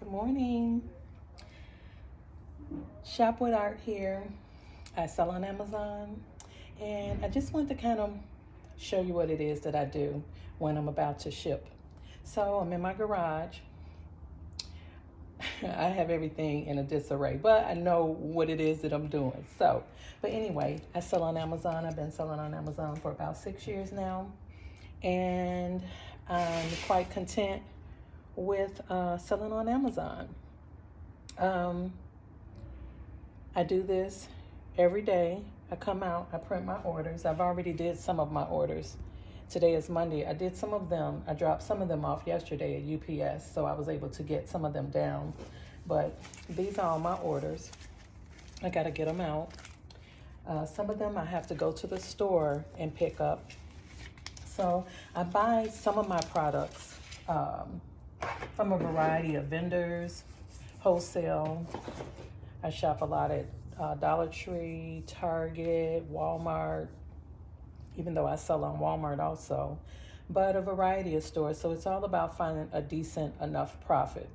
Good morning. Shop with Art here. I sell on Amazon, and I just want to kind of show you what it is that I do when I'm about to ship. So I'm in my garage. I have everything in a disarray, but I know what it is that I'm doing. But anyway, I sell on Amazon. I've been selling on Amazon for about 6 years now, and I'm quite content with selling on Amazon. I do this every day. I come out, I print my orders. I've already did some of my orders. Today is Monday. I did some of them. I dropped some of them off yesterday at UPS, so I was able to get some of them down. But these are all my orders. I got to get them out. Some of them I have to go to the store and pick up. So I buy some of my products from a variety of vendors, wholesale. I shop a lot at Dollar Tree, Target, Walmart, even though I sell on Walmart also, but a variety of stores. So it's all about finding a decent enough profit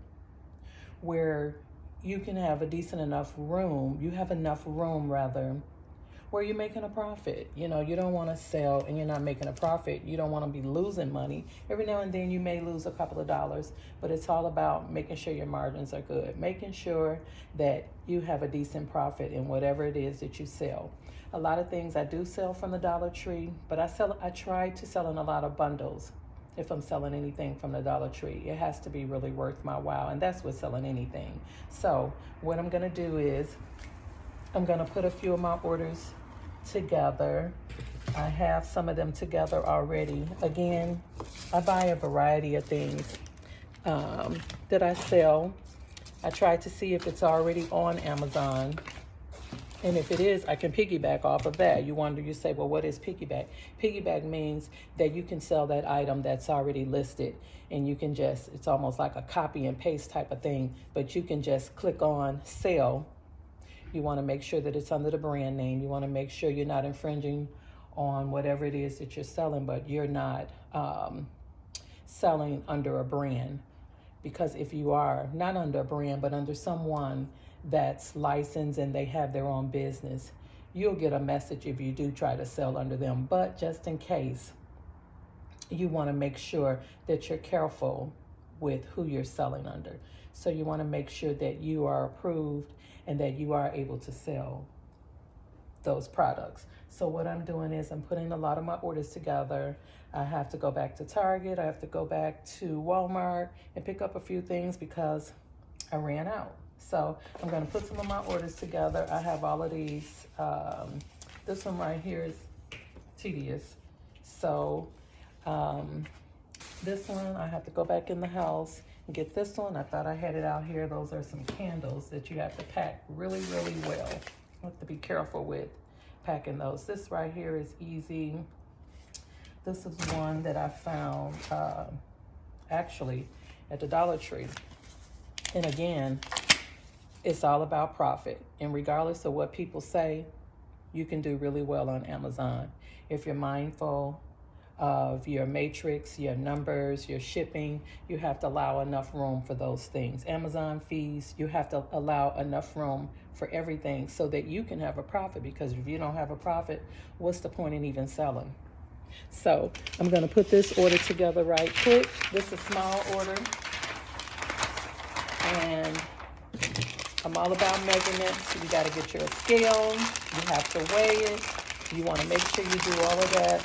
where you can have a decent enough room. You have enough room, rather, where you're making a profit. You know, you don't want to sell and you're not making a profit. You don't want to be losing money. Every now and then you may lose a couple of dollars, but it's all about making sure your margins are good, making sure that you have a decent profit in whatever it is that you sell. A lot of things I do sell from the Dollar Tree, but I try to sell in a lot of bundles. If I'm selling anything from the Dollar Tree, it has to be really worth my while, and that's with selling anything. So what I'm going to do is I'm going to put a few of my orders together. I have some of them together already. Again, I buy a variety of things that I sell. I try to see if it's already on Amazon. And if it is, I can piggyback off of that. You say, well, what is piggyback? Piggyback means that you can sell that item that's already listed, and you can it's almost like a copy and paste type of thing, but you can just click on sell. You want to make sure that it's under the brand name. You want to make sure you're not infringing on whatever it is that you're selling, but you're not selling under a brand. Because if you are not under a brand, but under someone that's licensed and they have their own business, you'll get a message if you do try to sell under them. But just in case, you want to make sure that you're careful with who you're selling under. So you want to make sure that you are approved and that you are able to sell those products. So what I'm doing is I'm putting a lot of my orders together. I have to go back to Target. I have to go back to Walmart and pick up a few things because I ran out. So I'm going to put some of my orders together. I have all of these. This one right here is tedious. So this one, I have to go back in the house and get this one. I thought I had it out here. Those are some candles that you have to pack really, really well. You have to be careful with packing those. This right here is easy. This is one that I found actually at the Dollar Tree. And again, it's all about profit. And regardless of what people say, you can do really well on Amazon. If you're mindful of your matrix, your numbers, your shipping, you have to allow enough room for those things. Amazon fees, you have to allow enough room for everything so that you can have a profit, because if you don't have a profit, what's the point in even selling? So I'm going to put this order together right quick. This is a small order, and I'm all about measurements. You got to get your scale. You have to weigh it. You want to make sure you do all of that,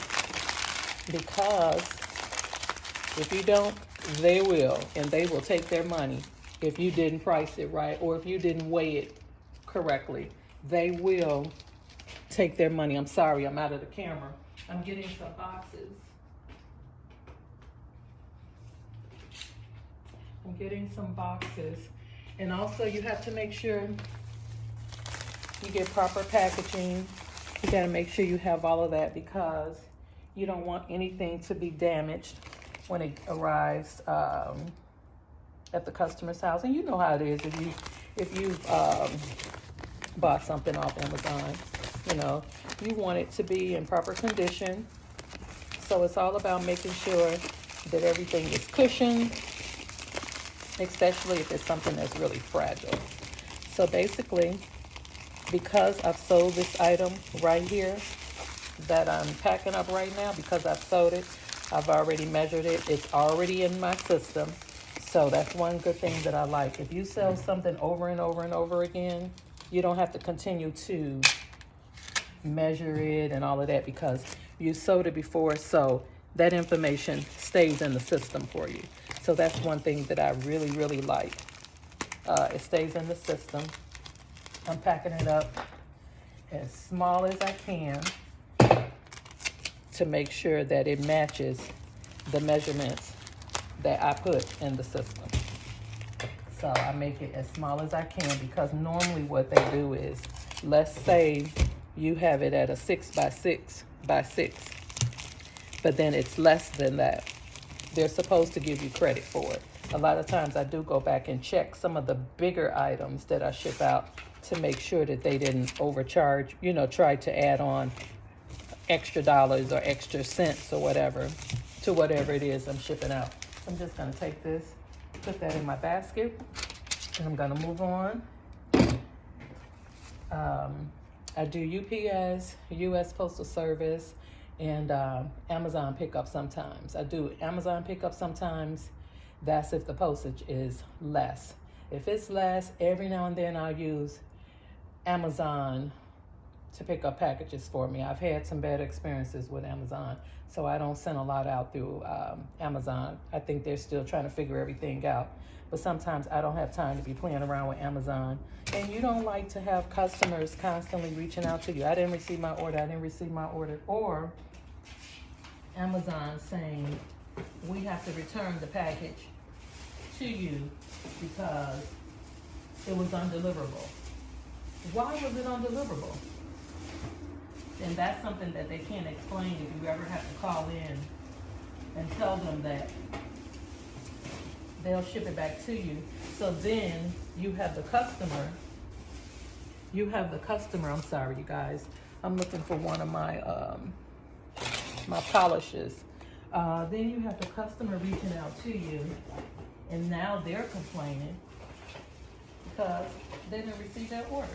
because if you don't, they will, and they will take their money if you didn't price it right or if you didn't weigh it correctly. They will take their money. I'm sorry, I'm out of the camera. I'm getting some boxes. And also you have to make sure you get proper packaging. You got to make sure you have all of that, because you don't want anything to be damaged when it arrives at the customer's house. And you know how it is if you've bought something off Amazon. You know, you want it to be in proper condition. So it's all about making sure that everything is cushioned especially if it's something that's really fragile. So basically, because I've sold this item right here that I'm packing up right now, because I've sold it, I've already measured it, it's already in my system. So that's one good thing that I like. If you sell something over and over and over again, you don't have to continue to measure it and all of that, because you sold it before, so that information stays in the system for you. So that's one thing that I really, really like. It stays in the system. I'm packing it up as small as I can to make sure that it matches the measurements that I put in the system. So I make it as small as I can, because normally what they do is, let's say you have it at a 6 by 6 by 6, but then it's less than that. They're supposed to give you credit for it. A lot of times I do go back and check some of the bigger items that I ship out to make sure that they didn't overcharge, try to add on extra dollars or extra cents or whatever to whatever it is I'm shipping out. I'm just gonna take this, put that in my basket, and I'm gonna move on. I do UPS, US Postal Service, and Amazon pickup sometimes. I do Amazon pickup sometimes. That's if the postage is less. If it's less, every now and then I'll use Amazon to pick up packages for me. I've had some bad experiences with Amazon, so I don't send a lot out through Amazon. I think they're still trying to figure everything out. But sometimes I don't have time to be playing around with Amazon. And you don't like to have customers constantly reaching out to you. I didn't receive my order, or Amazon saying, we have to return the package to you because it was undeliverable. Why was it undeliverable? And that's something that they can't explain if you ever have to call in and tell them that. They'll ship it back to you. So then you have the customer, I'm sorry, you guys. I'm looking for one of my my polishes. Then you have the customer reaching out to you, and now they're complaining because they didn't receive their order.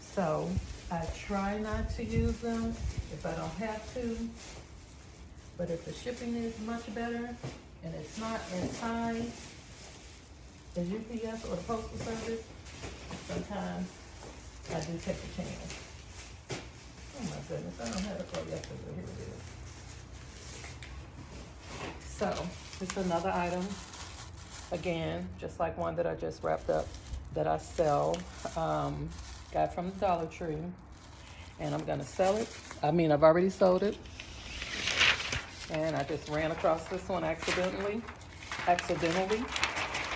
So I try not to use them if I don't have to, but if the shipping is much better and it's not as high as UPS or the Postal Service, sometimes I do take a chance. Oh my goodness, I don't have it for yesterday. Here it is. So, it's another item. Again, just like one that I just wrapped up that I sell. Got from the Dollar Tree. And I'm gonna sell it. I've already sold it. And I just ran across this one accidentally,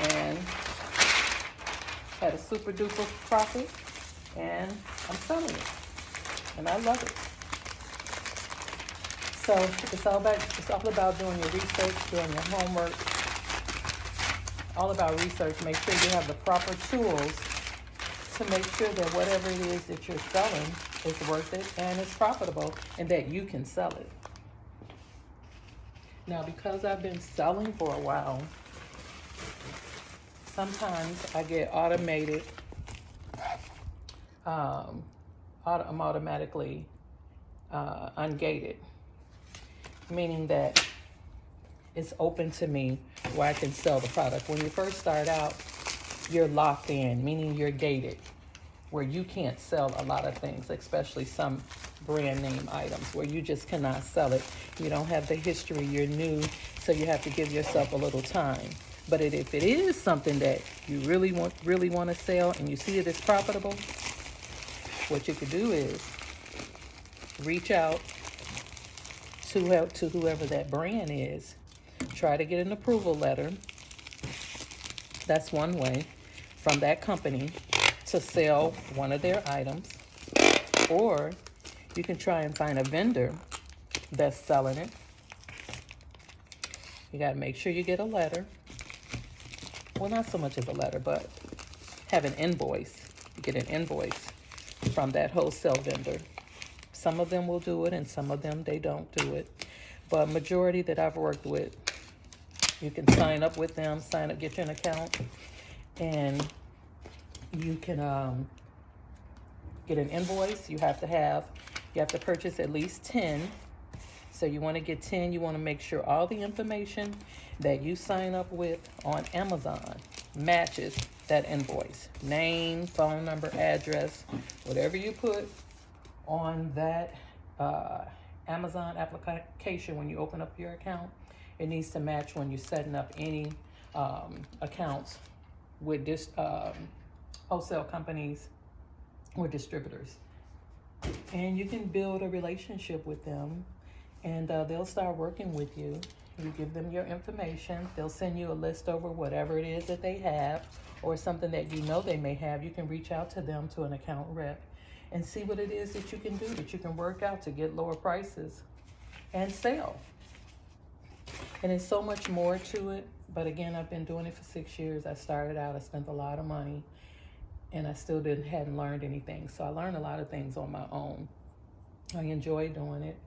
and had a super duper profit, and I'm selling it, and I love it. So it's all about doing your research, doing your homework, all about research. Make sure you have the proper tools to make sure that whatever it is that you're selling is worth it and it's profitable, and that you can sell it. Now, because I've been selling for a while, sometimes I get automated, I'm automatically ungated, meaning that it's open to me where I can sell the product. When you first start out, you're locked in, meaning you're gated, where you can't sell a lot of things, especially some brand name items, where you just cannot sell it. You don't have the history, you're new, so you have to give yourself a little time. But if it is something that you really want to sell and you see it as profitable, what you could do is reach out to whoever that brand is, try to get an approval letter. That's one way, from that company, to sell one of their items. Or you can try and find a vendor that's selling it. You got to make sure you get a letter. Well, not so much as a letter, but have an invoice. You get an invoice from that wholesale vendor. Some of them will do it, and some of them, they don't do it. But majority that I've worked with, You can sign up with them, sign up, get you an account, and you can get an invoice. You have to purchase at least 10. So you want to get 10. You want to make sure all the information that you sign up with on Amazon matches that invoice. Name, phone number, address, whatever you put on that Amazon application when you open up your account, it needs to match when you're setting up any accounts with wholesale companies or distributors. And you can build a relationship with them, and they'll start working with you. You give them your information. They'll send you a list over whatever it is that they have, or something that you know they may have. You can reach out to them, to an account rep, and see what it is that you can do, that you can work out to get lower prices and sell. And there's so much more to it. But again, I've been doing it for 6 years. I started out, I spent a lot of money, and I still hadn't learned anything. So I learned a lot of things on my own. I enjoy doing it.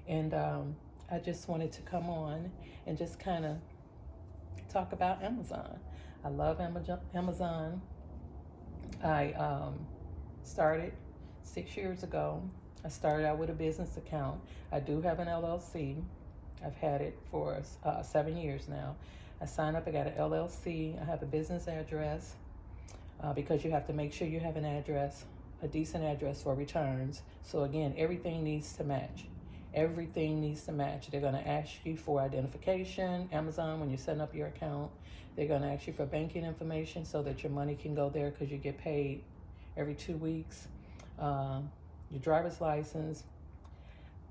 And I just wanted to come on and just kind of talk about Amazon. I love Amazon. I started 6 years ago. I started out with a business account. I do have an LLC. I've had it for 7 years now. I signed up, I got an LLC. I have a business address because you have to make sure you have an address, a decent address for returns. So again, everything needs to match. Everything needs to match. They're going to ask you for identification. Amazon, when you're setting up your account, they're going to ask you for banking information so that your money can go there, because you get paid every 2 weeks. Your driver's license.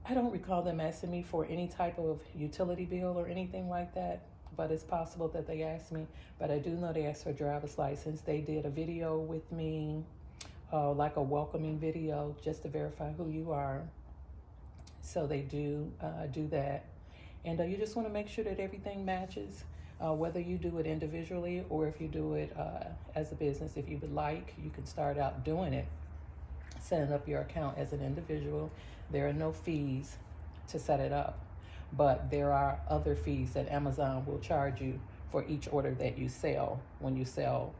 I don't recall them asking me for any type of utility bill or anything like that, but it's possible that they asked me. But I do know they asked for a driver's license. They did a video with me, like a welcoming video, just to verify who you are. So they do that. And you just want to make sure that everything matches, whether you do it individually or if you do it as a business. If you would like, you can start out doing it, setting up your account as an individual. There are no fees to set it up, but there are other fees that Amazon will charge you for each order that you sell when you sell,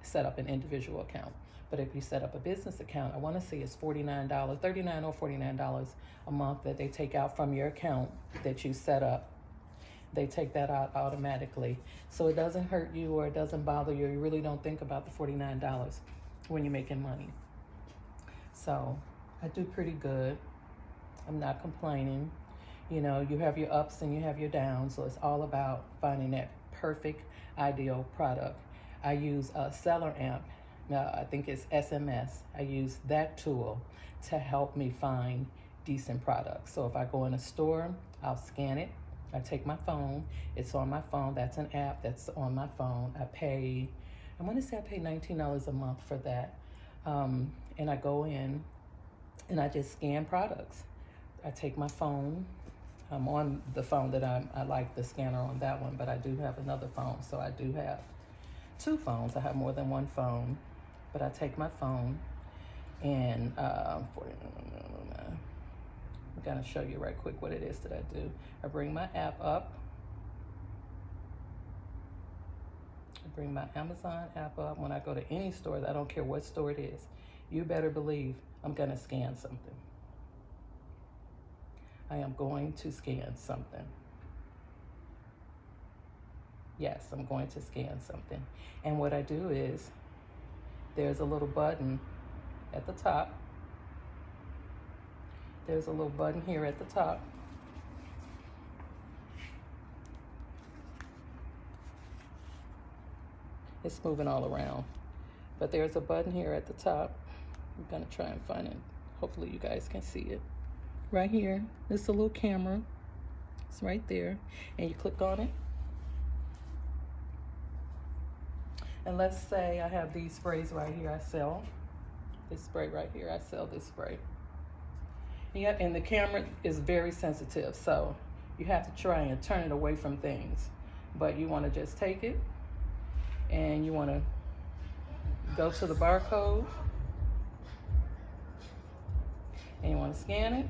set up an individual account. But if you set up a business account, I want to say it's $49, $39 or $49 a month that they take out from your account that you set up. They take that out automatically. So it doesn't hurt you or it doesn't bother you. You really don't think about the $49 when you're making money. So I do pretty good. I'm not complaining. You have your ups and you have your downs. So it's all about finding that perfect, ideal product. I use a seller amp. I think it's SMS. I use that tool to help me find decent products. So if I go in a store, I'll scan it. I take my phone. It's on my phone. That's an app that's on my phone. I want to say I pay $19 a month for that. And I go in and I just scan products. I take my phone. I'm on the phone that I like the scanner on that one, but I do have another phone. So I do have 2 phones. I have more than one phone. But I take my phone and I'm gonna show you right quick what it is that I do. I bring my app up. I bring my Amazon app up. When I go to any store, I don't care what store it is, you better believe I'm gonna scan something. I am going to scan something. Yes, I'm going to scan something. And what I do is, there's a little button at the top. There's a little button here at the top. It's moving all around. But there's a button here at the top. I'm gonna try and find it. Hopefully you guys can see it. Right here, it's a little camera. It's right there. And you click on it. And let's say I have these sprays right here I sell. This spray right here, I sell this spray. Yeah, and the camera is very sensitive, so you have to try and turn it away from things. But you want to just take it and you want to go to the barcode and you want to scan it.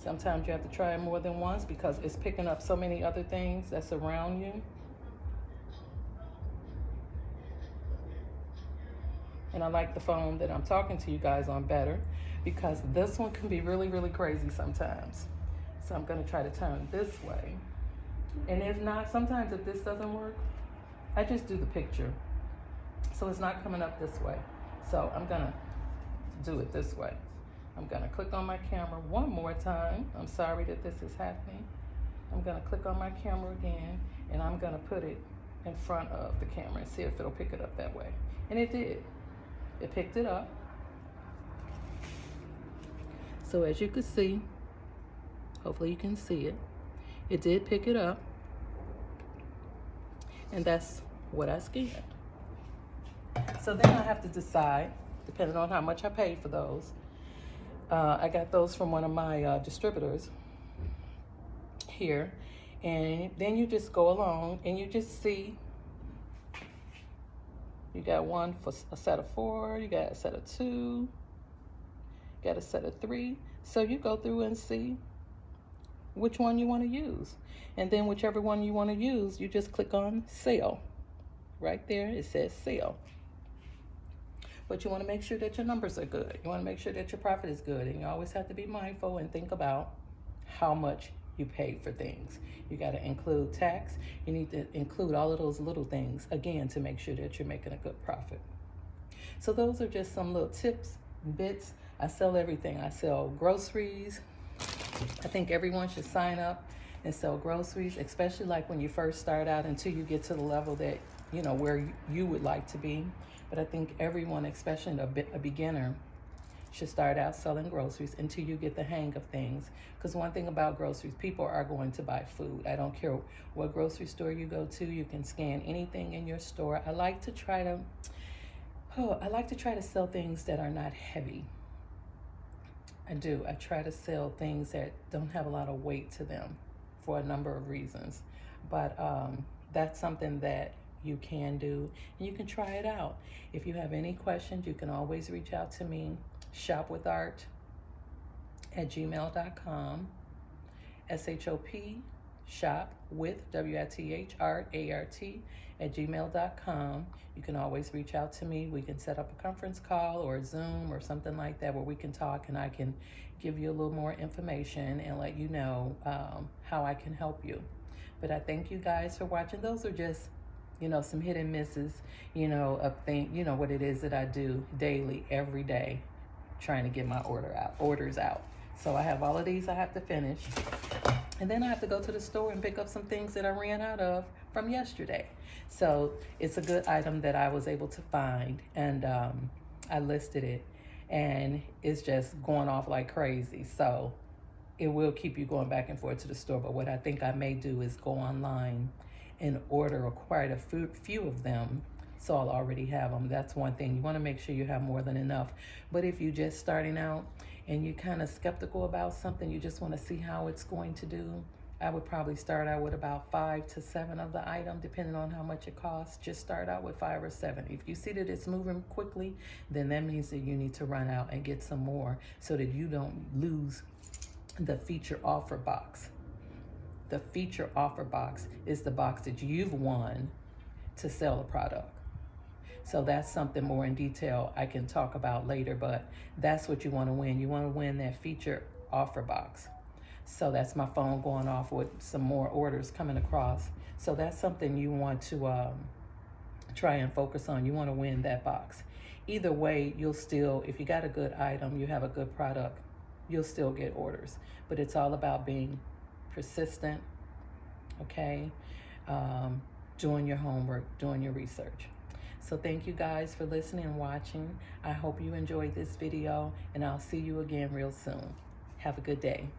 Sometimes you have to try it more than once because it's picking up so many other things that's around you. And I like the phone that I'm talking to you guys on better because this one can be really, really crazy sometimes. So I'm gonna try to turn this way. And if not, sometimes if this doesn't work, I just do the picture. So it's not coming up this way. So I'm gonna do it this way. I'm gonna click on my camera one more time. I'm sorry that this is happening. I'm gonna click on my camera again and I'm gonna put it in front of the camera and see if it'll pick it up that way. And it did. It picked it up. So as you can see, hopefully you can see it. It did pick it up. And that's what I scanned. So then I have to decide, depending on how much I paid for those. I got those from one of my distributors here. And then you just go along and you just see. You got one for a set of 4, you got a set of 2, you got a set of 3. So you go through and see which one you want to use. And then whichever one you want to use, you just click on sale. Right there, it says sale. But you want to make sure that your numbers are good. You want to make sure that your profit is good. And you always have to be mindful and think about how much you paid for things. You got to include tax. You need to include all of those little things, again, to make sure that you're making a good profit. So those are just some little tips, bits. I sell everything. I sell groceries. I think everyone should sign up and sell groceries, especially like when you first start out until you get to the level that, you know, where you would like to be. But I think everyone, especially a beginner, should start out selling groceries until you get the hang of things. Because one thing about groceries, people are going to buy food. I don't care what grocery store you go to. You can scan anything in your store. I like to try to sell things that are not heavy. I do. I try to sell things that don't have a lot of weight to them for a number of reasons. But that's something that you can do, and you can try it out. If you have any questions, you can always reach out to me, shopwithart@gmail.com, SHOP, shop with, WITHRART@gmail.com. You can always reach out to me. We can set up a conference call or a Zoom or something like that where we can talk and I can give you a little more information and let you know how I can help you. But I thank you guys for watching. Those are just, you know, some hit and misses, you know, of what it is that I do daily, every day, trying to get my orders out. So I have all of these I have to finish. And then I have to go to the store and pick up some things that I ran out of from yesterday. So it's a good item that I was able to find, and I listed it, and it's just going off like crazy. So it will keep you going back and forth to the store. But what I think I may do is go online and order quite a few of them, so I'll already have them. That's one thing. You want to make sure you have more than enough. But if you're just starting out and you're kind of skeptical about something, you just want to see how it's going to do, I would probably start out with about 5 to 7 of the item, depending on how much it costs. Just start out with 5 or 7. If you see that it's moving quickly, then that means that you need to run out and get some more so that you don't lose the feature offer box. The feature offer box is the box that you've won to sell a product. So that's something more in detail I can talk about later, but that's what you want to win. You want to win that feature offer box. So that's my phone going off with some more orders coming across. So that's something you want to try and focus on. You want to win that box. Either way, you'll still, if you got a good item, you have a good product, you'll still get orders. But it's all about being persistent, okay? Doing your homework, doing your research. So thank you guys for listening and watching. I hope you enjoyed this video, and I'll see you again real soon. Have a good day.